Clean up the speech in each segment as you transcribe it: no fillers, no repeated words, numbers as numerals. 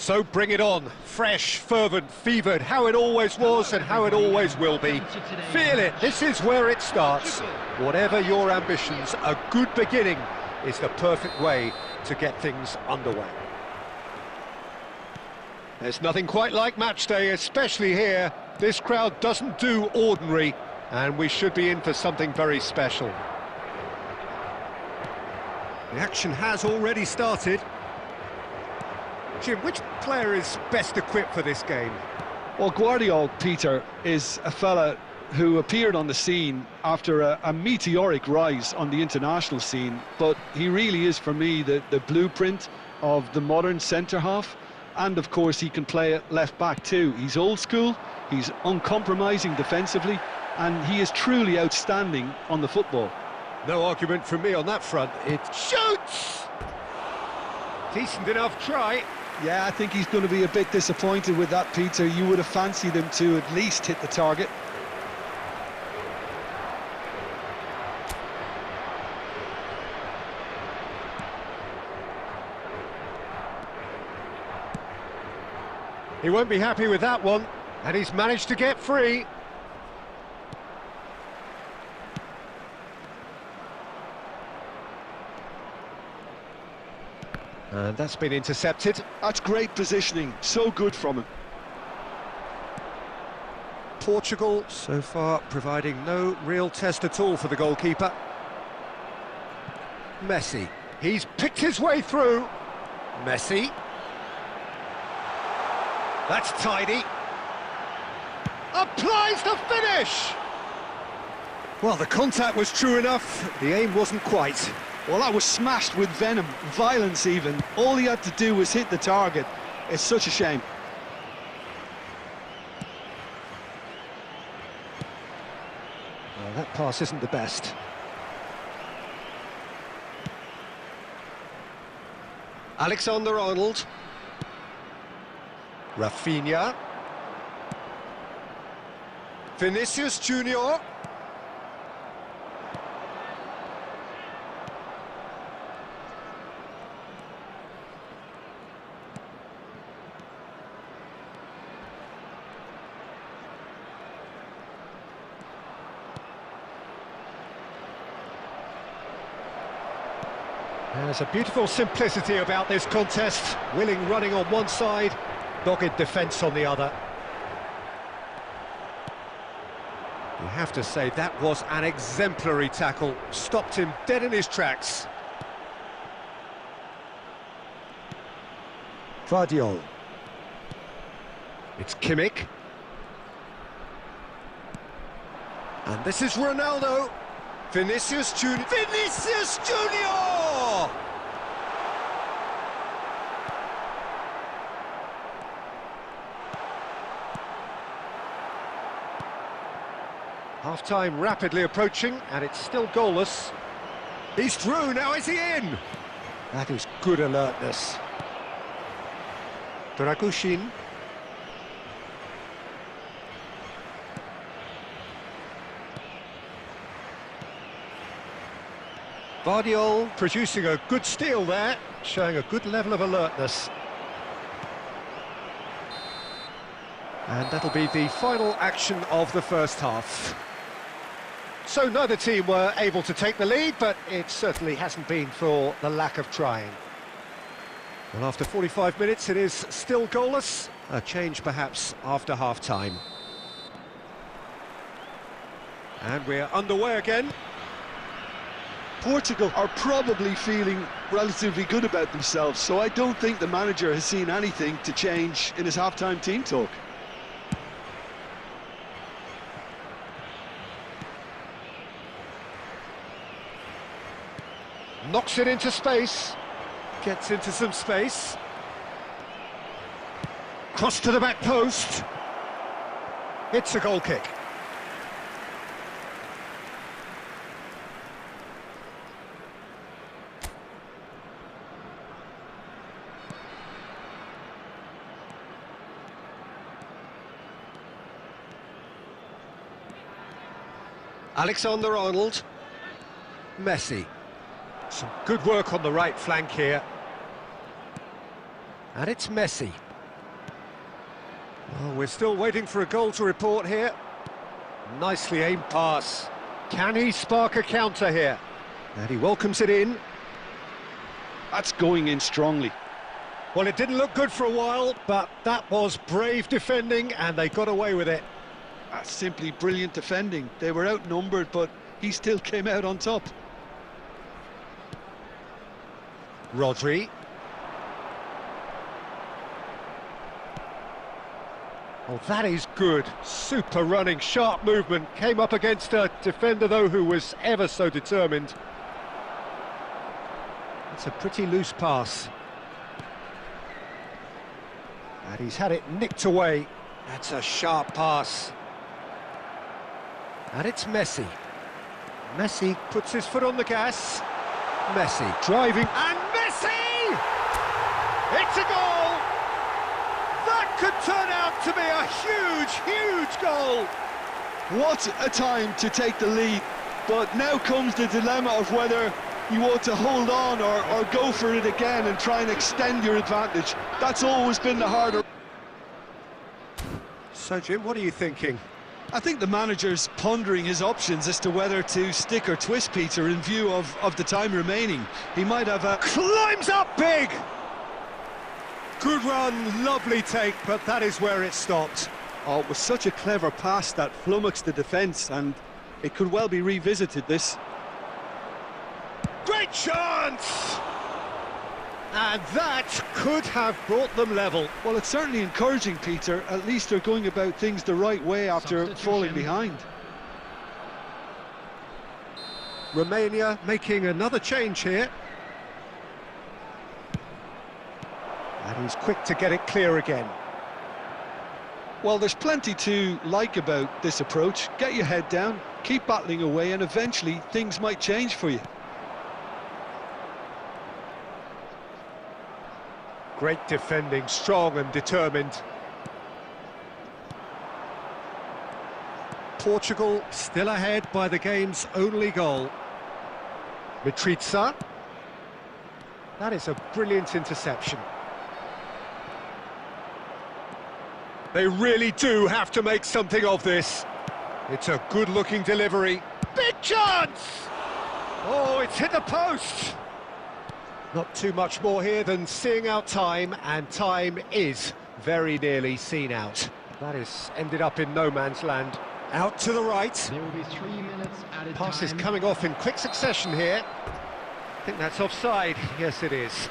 So bring it on, fresh, fervent, fevered, how it always was and how it always will be. Feel it, this is where it starts. Whatever your ambitions, a good beginning is the perfect way to get things underway. There's nothing quite like match day, especially here. This crowd doesn't do ordinary, and we should be in for something very special. The action has already started. Jim, which player is best equipped for this game? Well, Guardiola, Peter, is a fella who appeared on the scene after a meteoric rise on the international scene, but he really is, for me, the blueprint of the modern centre-half, and of course he can play at left-back too. He's old school, he's uncompromising defensively, and he is truly outstanding on the football. No argument from me on that front. It shoots! Decent enough try. Yeah, I think he's going to be a bit disappointed with that, Peter. You would have fancied him to at least hit the target. He won't be happy with that one, and he's managed to get free. And that's been intercepted. That's great positioning, so good from him. Portugal, so far, providing no real test at all for the goalkeeper. Messi, he's picked his way through. Messi. That's tidy. Applies the finish! Well, the contact was true enough, the aim wasn't quite. Well, that was smashed with venom, violence even. All he had to do was hit the target. It's such a shame. Well, that pass isn't the best. Alexander-Arnold. Rafinha. Vinicius Junior. There's a beautiful simplicity about this contest. Willing running on one side, dogged defence on the other. You have to say that was an exemplary tackle. Stopped him dead in his tracks. Guardiola. It's Kimmich. And this is Ronaldo. Vinicius Junior. Vinicius Junior! Half-time rapidly approaching, and it's still goalless. He's through, now is he in? That is good alertness. Dragushin. Guardiola producing a good steal there, showing a good level of alertness. And that'll be the final action of the first half. So neither team were able to take the lead, but it certainly hasn't been for the lack of trying. Well, after 45 minutes, it is still goalless. A change perhaps after half-time. And we're underway again. Portugal are probably feeling relatively good about themselves, so I don't think the manager has seen anything to change in his half-time team talk. Knocks it into space. Gets into some space. Cross to the back post. It's a goal kick. Alexander-Arnold. Messi. Some good work on the right flank here. And it's Messi. Well, we're still waiting for a goal to report here. Nicely aimed pass. Can he spark a counter here? And he welcomes it in. That's going in strongly. Well, it didn't look good for a while, but that was brave defending, and they got away with it. That's simply brilliant defending. They were outnumbered, but he still came out on top. Rodri. Oh, that is good. Super running, sharp movement. Came up against a defender, though, who was ever so determined. It's a pretty loose pass. And he's had it nicked away. That's a sharp pass. And it's Messi. Messi puts his foot on the gas. Messi driving, and Messi! It's a goal! That could turn out to be a huge, huge goal! What a time to take the lead. But now comes the dilemma of whether you want to hold on or go for it again and try and extend your advantage. That's always been the harder. So, Jim, what are you thinking? I think the manager's pondering his options as to whether to stick or twist Peter in view of the time remaining. He might have a... Climbs up big! Good run, lovely take, but that is where it stopped. Oh, it was such a clever pass that flummoxed the defence, and it could well be revisited, this. Great chance! And that could have brought them level. Well, it's certainly encouraging, Peter. At least they're going about things the right way after falling behind. Romania making another change here. And he's quick to get it clear again. Well, there's plenty to like about this approach. Get your head down, keep battling away, and eventually things might change for you. Great defending, strong and determined. Portugal still ahead by the game's only goal. Mitrica. That is a brilliant interception. They really do have to make something of this. It's a good-looking delivery. Big chance! Oh, it's hit the post! Not too much more here than seeing out time, and time is very nearly seen out. That is ended up in no man's land. Out to the right. There will be 3 minutes added Pass time. is coming off in quick succession here. I think that's offside. Yes, it is.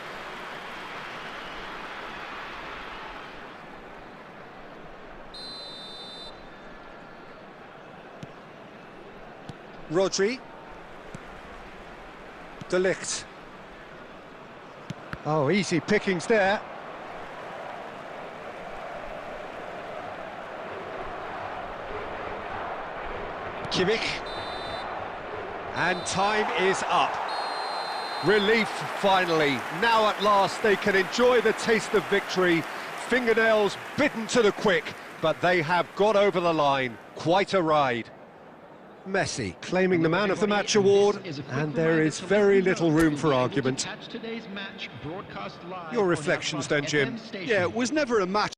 Rodri. De Ligt. Oh, easy pickings there. Kimmich. And time is up. Relief, finally. Now at last they can enjoy the taste of victory. Fingernails bitten to the quick, but they have got over the line. Quite a ride. Messi claiming the Man of the Match award, and there is very little room for argument. Your reflections then, Jim? Yeah, it was never a match.